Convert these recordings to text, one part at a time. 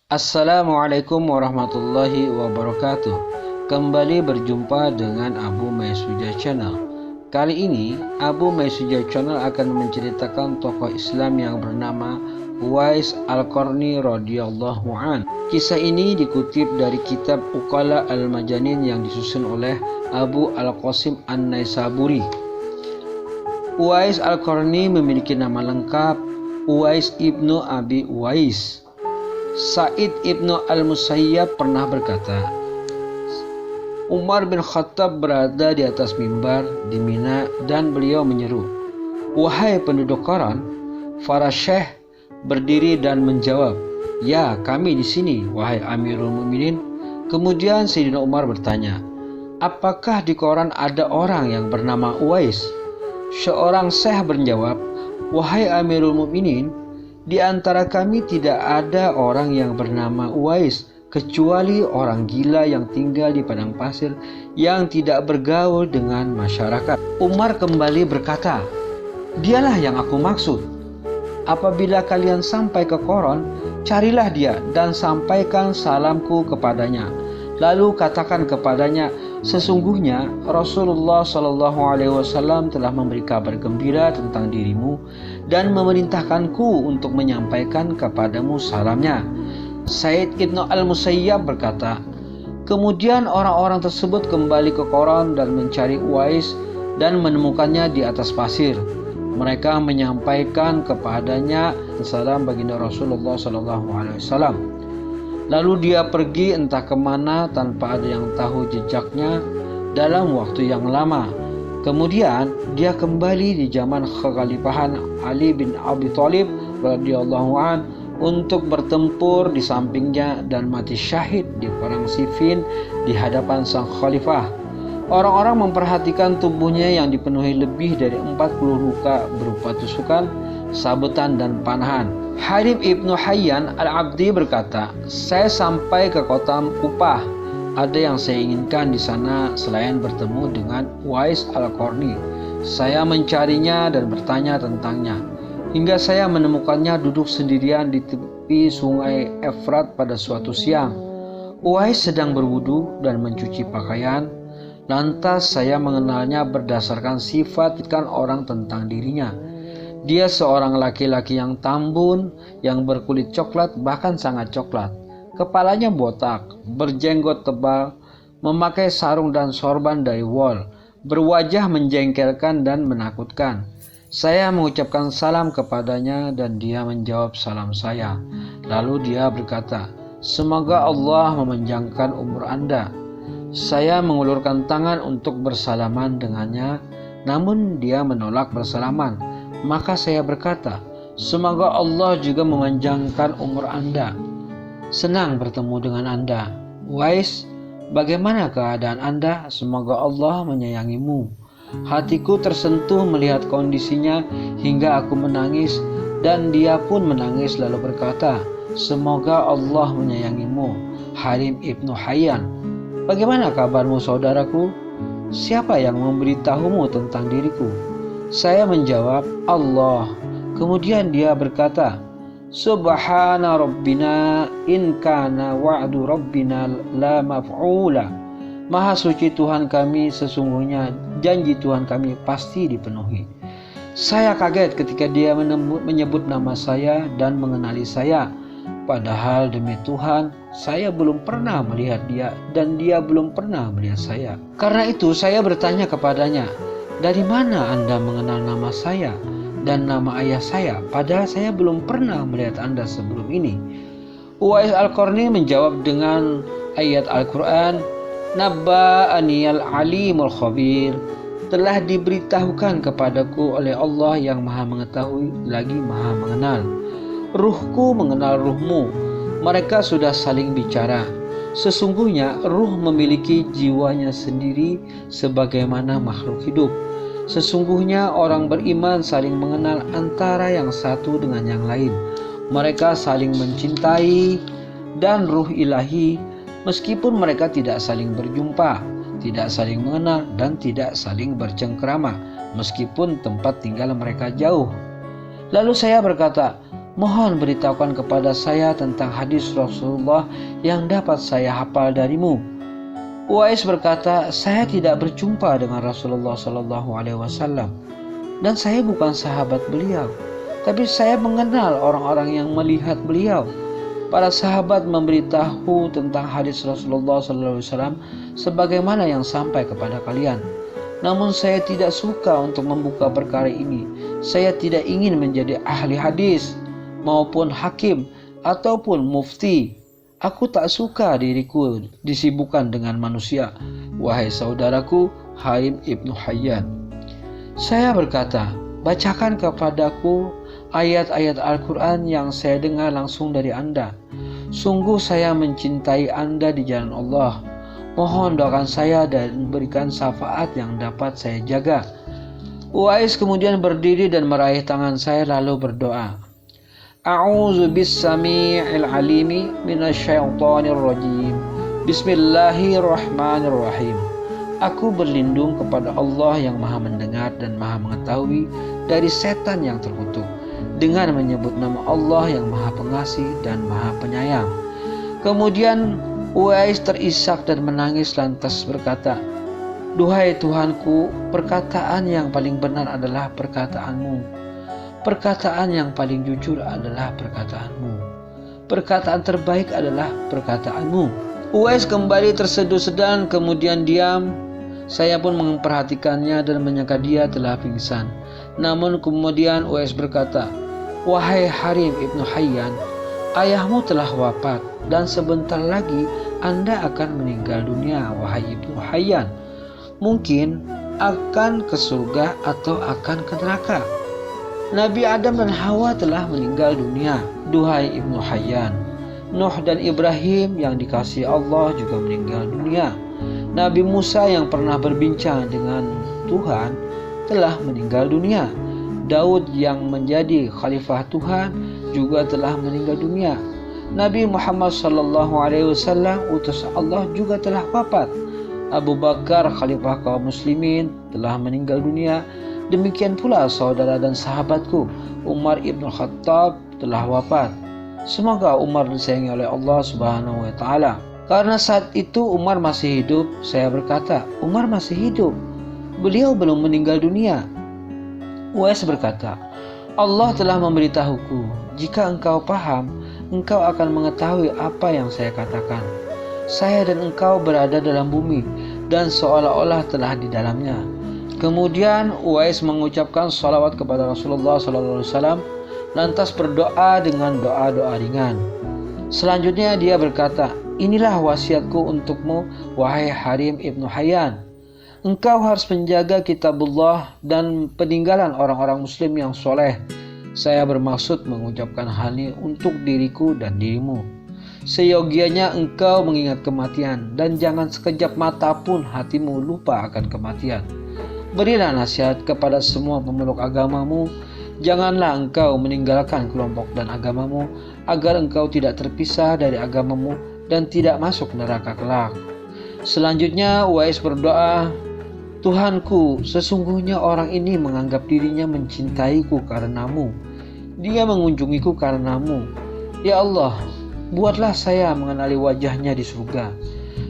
Assalamualaikum warahmatullahi wabarakatuh. Kembali berjumpa dengan Abu Maisuja Channel. Kali ini Abu Maisuja Channel akan menceritakan tokoh Islam yang bernama Uwais Al-Qarni radhiyallahu an. Kisah ini dikutip dari kitab Uqala Al-Majanin yang disusun oleh Abu Al-Qasim An-Naisaburi. Uwais Al-Qarni memiliki nama lengkap Uwais ibnu Abi Uwais. Sa'id ibnu Al-Musayyab pernah berkata, Umar bin Khattab berada di atas mimbar di Mina dan beliau menyeru, "Wahai penduduk Qaran." Para syekh berdiri dan menjawab, "Ya, kami di sini, wahai Amirul Mukminin." Kemudian Sayyidina Umar bertanya, "Apakah di Qaran ada orang yang bernama Uwais?" Seorang syekh menjawab, "Wahai Amirul Mukminin, di antara kami tidak ada orang yang bernama Uwais kecuali orang gila yang tinggal di padang pasir yang tidak bergaul dengan masyarakat." Umar kembali berkata, "Dialah yang aku maksud. Apabila kalian sampai ke Qaran, carilah dia dan sampaikan salamku kepadanya. Lalu katakan kepadanya, sesungguhnya Rasulullah SAW telah memberi kabar gembira tentang dirimu dan memerintahkanku untuk menyampaikan kepadamu salamnya." Sa'id ibnu Al-Musayyab berkata, kemudian orang-orang tersebut kembali ke Qaran dan mencari Uwais dan menemukannya di atas pasir. Mereka menyampaikan kepadanya salam baginda Rasulullah SAW. Lalu dia pergi entah kemana tanpa ada yang tahu jejaknya dalam waktu yang lama. Kemudian dia kembali di zaman kekhalifahan Ali bin Abi Thalib radhiyallahu an untuk bertempur di sampingnya dan mati syahid di perang Siffin di hadapan sang khalifah. Orang-orang memperhatikan tubuhnya yang dipenuhi lebih dari 40 luka berupa tusukan, sabetan dan panahan. Harib ibnu Hayyan Al-Abdi berkata, "Saya sampai ke kota Kupah. Ada yang saya inginkan di sana selain bertemu dengan Uwais Al-Qarni. Saya mencarinya dan bertanya tentangnya, hingga saya menemukannya duduk sendirian di tepi sungai Efrat pada suatu siang. Uwais sedang berwudu dan mencuci pakaian. Lantas saya mengenalnya berdasarkan sifat orang tentang dirinya. Dia seorang laki-laki yang tambun, yang berkulit coklat, bahkan sangat coklat. Kepalanya botak, berjenggot tebal, memakai sarung dan sorban dari wol, berwajah menjengkelkan dan menakutkan. Saya mengucapkan salam kepadanya dan dia menjawab salam saya. Lalu dia berkata, 'Semoga Allah memanjangkan umur Anda.' Saya mengulurkan tangan untuk bersalaman dengannya, namun dia menolak bersalaman. Maka saya berkata, 'Semoga Allah juga memanjangkan umur Anda. Senang bertemu dengan Anda. Uwais, bagaimana keadaan Anda? Semoga Allah menyayangimu.' Hatiku tersentuh melihat kondisinya hingga aku menangis dan dia pun menangis lalu berkata, 'Semoga Allah menyayangimu, Harib ibnu Hayyan. Bagaimana kabarmu saudaraku? Siapa yang memberitahumu tentang diriku?' Saya menjawab, 'Allah.' Kemudian dia berkata, 'Subhana Rabbina in kana wa'du Rabbina la maf'ula.' Maha suci Tuhan kami, sesungguhnya janji Tuhan kami pasti dipenuhi. Saya kaget ketika dia menyebut nama saya dan mengenali saya. Padahal demi Tuhan, saya belum pernah melihat dia dan dia belum pernah melihat saya. Karena itu saya bertanya kepadanya, 'Dari mana Anda mengenal nama saya dan nama ayah saya, padahal saya belum pernah melihat Anda sebelum ini?' Uwais Al-Qarni menjawab dengan ayat Al-Quran, 'Nabba'aniyal alimul khabir.' Telah diberitahukan kepadaku oleh Allah yang maha mengetahui lagi maha mengenal. Ruhku mengenal ruhmu. Mereka sudah saling bicara. Sesungguhnya ruh memiliki jiwanya sendiri sebagaimana makhluk hidup. Sesungguhnya orang beriman saling mengenal antara yang satu dengan yang lain. Mereka saling mencintai dan ruh ilahi, meskipun mereka tidak saling berjumpa, tidak saling mengenal dan tidak saling bercengkrama, meskipun tempat tinggal mereka jauh. Lalu saya berkata, Mohon beritahukan kepada saya tentang hadis Rasulullah yang dapat saya hafal darimu." Uwais berkata, "Saya tidak berjumpa dengan Rasulullah SAW dan saya bukan sahabat beliau, tapi saya mengenal orang-orang yang melihat beliau. Para sahabat memberitahu tentang hadis Rasulullah SAW sebagaimana yang sampai kepada kalian. Namun saya tidak suka untuk membuka perkara ini. Saya tidak ingin menjadi ahli hadis maupun hakim ataupun mufti. Aku tak suka diriku disibukkan dengan manusia, wahai saudaraku Harim ibnu Hayyan." Saya berkata, "Bacakan kepadaku ayat-ayat Al-Quran yang saya dengar langsung dari Anda. Sungguh saya mencintai Anda di jalan Allah. Mohon doakan saya dan berikan syafaat yang dapat saya jaga." Uwais kemudian berdiri dan meraih tangan saya lalu berdoa, "A'udzu bis-sami'il 'alimi minasyaitonir rajim. Bismillahirrahmanirrahim. Aku berlindung kepada Allah yang Maha mendengar dan Maha mengetahui dari setan yang terkutuk, dengan menyebut nama Allah yang Maha Pengasih dan Maha Penyayang." Kemudian Uwais terisak dan menangis lantas berkata, "Duhai Tuhanku, perkataan yang paling benar adalah perkataanmu. Perkataan yang paling jujur adalah perkataanmu. Perkataan terbaik adalah perkataanmu." Uwais kembali terseduh sedan kemudian diam. Saya pun memperhatikannya dan menyangka dia telah pingsan. Namun kemudian Uwais berkata, "Wahai Harim ibnu Hayyan, ayahmu telah wafat dan sebentar lagi Anda akan meninggal dunia, wahai ibnu Hayyan. Mungkin akan ke surga atau akan ke neraka. Nabi Adam dan Hawa telah meninggal dunia, duhai ibnu Hayyan. Nuh dan Ibrahim yang dikasihi Allah juga meninggal dunia. Nabi Musa yang pernah berbincang dengan Tuhan telah meninggal dunia. Daud yang menjadi khalifah Tuhan juga telah meninggal dunia. Nabi Muhammad SAW utus Allah juga telah wafat. Abu Bakar khalifah kaum muslimin telah meninggal dunia. Demikian pula saudara dan sahabatku Umar ibn Khattab telah wafat. Semoga Umar disayangi oleh Allah Subhanahu wa taala. Karena saat itu Umar masih hidup, saya berkata, "Umar masih hidup. Beliau belum meninggal dunia." Uwais berkata, "Allah telah memberitahuku, jika engkau paham, engkau akan mengetahui apa yang saya katakan. Saya dan engkau berada dalam bumi dan seolah-olah telah di dalamnya." Kemudian Uwais mengucapkan salawat kepada Rasulullah SAW, lantas berdoa dengan doa-doa ringan. Selanjutnya dia berkata, "Inilah wasiatku untukmu, wahai Harim ibnu Hayyan. Engkau harus menjaga kitabullah dan peninggalan orang-orang muslim yang soleh. Saya bermaksud mengucapkan hal ini untuk diriku dan dirimu. Seyogianya engkau mengingat kematian, dan jangan sekejap mata pun hatimu lupa akan kematian. Berilah nasihat kepada semua pemeluk agamamu. Janganlah engkau meninggalkan kelompok dan agamamu, agar engkau tidak terpisah dari agamamu dan tidak masuk neraka kelak." Selanjutnya Uwais berdoa, "Tuhanku, sesungguhnya orang ini menganggap dirinya mencintaiku karenamu. Dia mengunjungiku karenamu. Ya Allah, buatlah saya mengenali wajahnya di surga.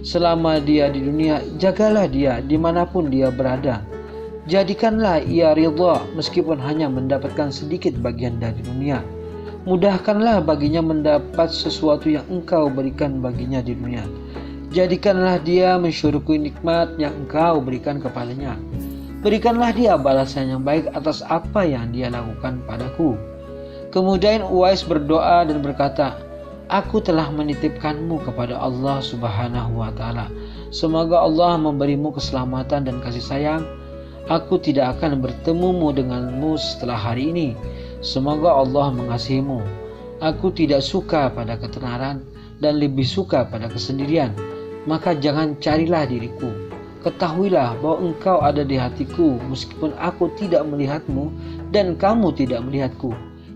Selama dia di dunia, jagalah dia dimanapun dia berada. Jadikanlah ia ridha meskipun hanya mendapatkan sedikit bagian dari dunia. Mudahkanlah baginya mendapat sesuatu yang engkau berikan baginya di dunia. Jadikanlah dia mensyukuri nikmat yang engkau berikan kepadanya. Berikanlah dia balasan yang baik atas apa yang dia lakukan padaku." Kemudian Uwais berdoa dan berkata, "Aku telah menitipkanmu kepada Allah Subhanahu wa taala. Semoga Allah memberimu keselamatan dan kasih sayang. Aku tidak akan bertemumu denganmu setelah hari ini. Semoga Allah mengasihimu. Aku tidak suka pada ketenaran dan lebih suka pada kesendirian. Maka jangan carilah diriku. Ketahuilah bahwa engkau ada di hatiku meskipun aku tidak melihatmu dan kamu tidak melihatku.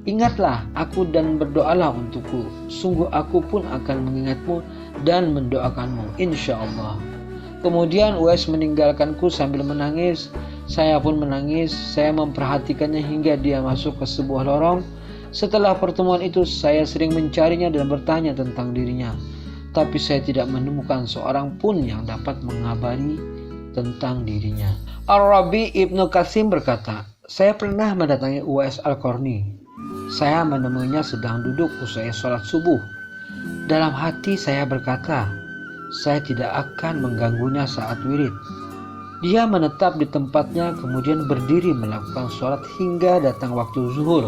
Ingatlah aku dan berdoalah untukku. Sungguh aku pun akan mengingatmu dan mendoakanmu, insya Allah." Kemudian Uwais meninggalkanku sambil menangis. Saya pun menangis. Saya memperhatikannya hingga dia masuk ke sebuah lorong. Setelah pertemuan itu saya sering mencarinya dan bertanya tentang dirinya, tapi saya tidak menemukan seorang pun yang dapat mengabari tentang dirinya. Ar-Rabi Ibnu Qasim berkata, saya pernah mendatangi Uwais Al-Qarni. Saya menemuinya sedang duduk usai sholat subuh. Dalam hati saya berkata, saya tidak akan mengganggunya saat wirid. Dia menetap di tempatnya kemudian berdiri melakukan sholat hingga datang waktu zuhur.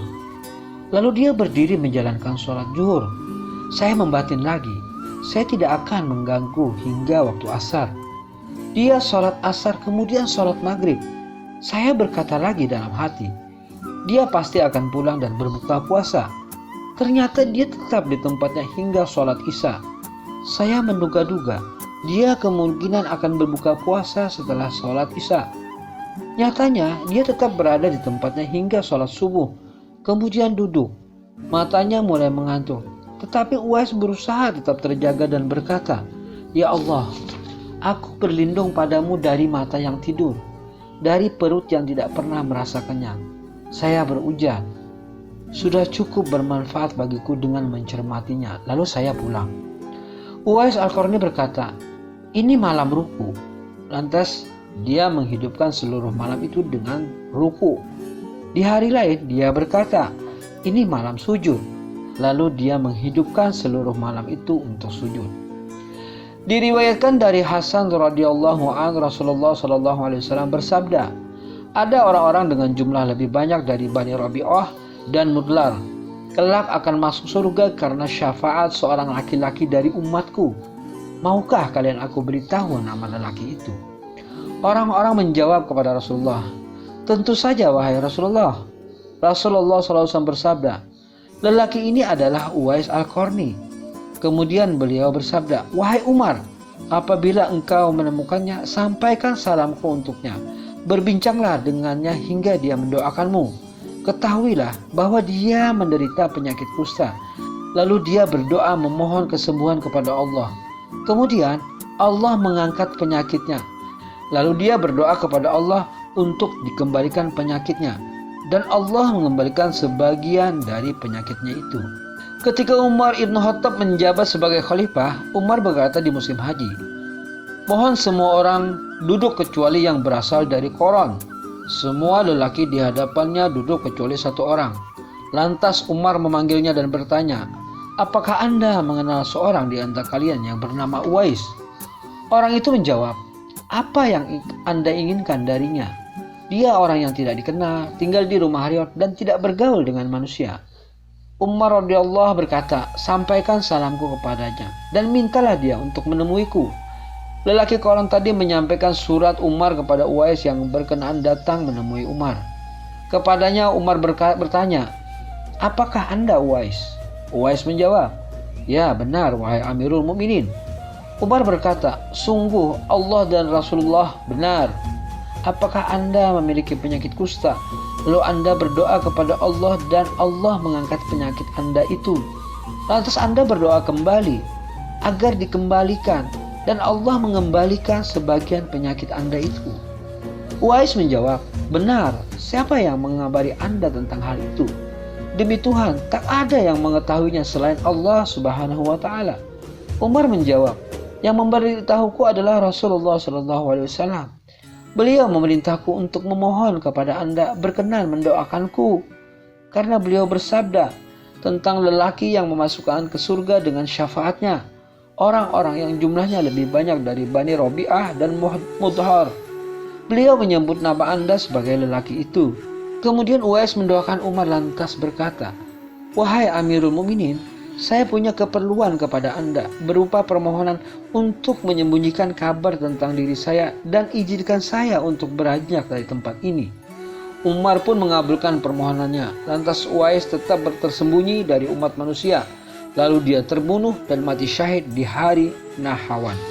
Lalu dia berdiri menjalankan sholat zuhur. Saya membatin lagi, saya tidak akan mengganggu hingga waktu asar. Dia sholat asar kemudian sholat maghrib. Saya berkata lagi dalam hati, dia pasti akan pulang dan berbuka puasa. Ternyata dia tetap di tempatnya hingga sholat isya. Saya menduga-duga dia kemungkinan akan berbuka puasa setelah sholat isya. Nyatanya dia tetap berada di tempatnya hingga sholat subuh, kemudian duduk. Matanya mulai mengantuk, tetapi Uwais berusaha tetap terjaga dan berkata, ya Allah, aku berlindung padamu dari mata yang tidur, dari perut yang tidak pernah merasa kenyang. Saya berujar, sudah cukup bermanfaat bagiku dengan mencermatinya, lalu saya pulang. Uwais Al-Qarni berkata, ini malam ruku. Lantas dia menghidupkan seluruh malam itu dengan ruku. Di hari lain dia berkata, ini malam sujud. Lalu dia menghidupkan seluruh malam itu untuk sujud. Diriwayatkan dari Hasan radhiyallahu an Rasulullah sallallahu alaihi wasallam bersabda, ada orang-orang dengan jumlah lebih banyak dari Bani Rabi'ah dan Mudlar kelak akan masuk surga karena syafaat seorang laki-laki dari umatku. Maukah kalian aku beritahu nama lelaki itu? Orang-orang menjawab kepada Rasulullah, tentu saja wahai Rasulullah. Rasulullah SAW bersabda, lelaki ini adalah Uwais Al-Qarni. Kemudian beliau bersabda, wahai Umar, apabila engkau menemukannya, sampaikan salamku untuknya. Berbincanglah dengannya hingga dia mendoakanmu. Ketahuilah bahwa dia menderita penyakit kusta. Lalu dia berdoa memohon kesembuhan kepada Allah. Kemudian Allah mengangkat penyakitnya. Lalu dia berdoa kepada Allah untuk dikembalikan penyakitnya. Dan Allah mengembalikan sebagian dari penyakitnya itu. Ketika Umar Ibn Khattab menjabat sebagai khalifah, Umar berkata di musim haji, mohon semua orang duduk kecuali yang berasal dari Quran. Semua lelaki di hadapannya duduk kecuali satu orang. Lantas Umar memanggilnya dan bertanya, apakah Anda mengenal seorang di antara kalian yang bernama Uwais? Orang itu menjawab, apa yang Anda inginkan darinya? Dia orang yang tidak dikenal, tinggal di rumah Hariyot dan tidak bergaul dengan manusia. Umar radhiyallahu berkata, sampaikan salamku kepadanya dan mintalah dia untuk menemuiku. Lelaki koran tadi menyampaikan surat Umar kepada Uwais yang berkenaan datang menemui Umar. Kepadanya Umar bertanya, apakah Anda Uwais? Uwais menjawab, ya benar wahai Amirul Mukminin. Umar berkata, sungguh Allah dan Rasulullah benar. Apakah Anda memiliki penyakit kusta? Lalu Anda berdoa kepada Allah dan Allah mengangkat penyakit Anda itu. Lantas Anda berdoa kembali agar dikembalikan dan Allah mengembalikan sebagian penyakit Anda itu. Uwais menjawab, benar, siapa yang mengabari Anda tentang hal itu? Demi Tuhan, tak ada yang mengetahuinya selain Allah Subhanahu wa Ta'ala. Umar menjawab, yang memberitahuku adalah Rasulullah SAW. Beliau memerintahku untuk memohon kepada Anda berkenan mendoakanku, karena beliau bersabda tentang lelaki yang memasukkan ke surga dengan syafaatnya, orang-orang yang jumlahnya lebih banyak dari Bani Rabi'ah dan Mudhar. Beliau menyebut nama Anda sebagai lelaki itu. Kemudian Uwais mendoakan Umar lantas berkata, wahai Amirul Mukminin, saya punya keperluan kepada Anda berupa permohonan untuk menyembunyikan kabar tentang diri saya dan izinkan saya untuk beranjak dari tempat ini. Umar pun mengabulkan permohonannya. Lantas Uwais tetap tersembunyi dari umat manusia. Lalu dia terbunuh dan mati syahid di hari Nahawan.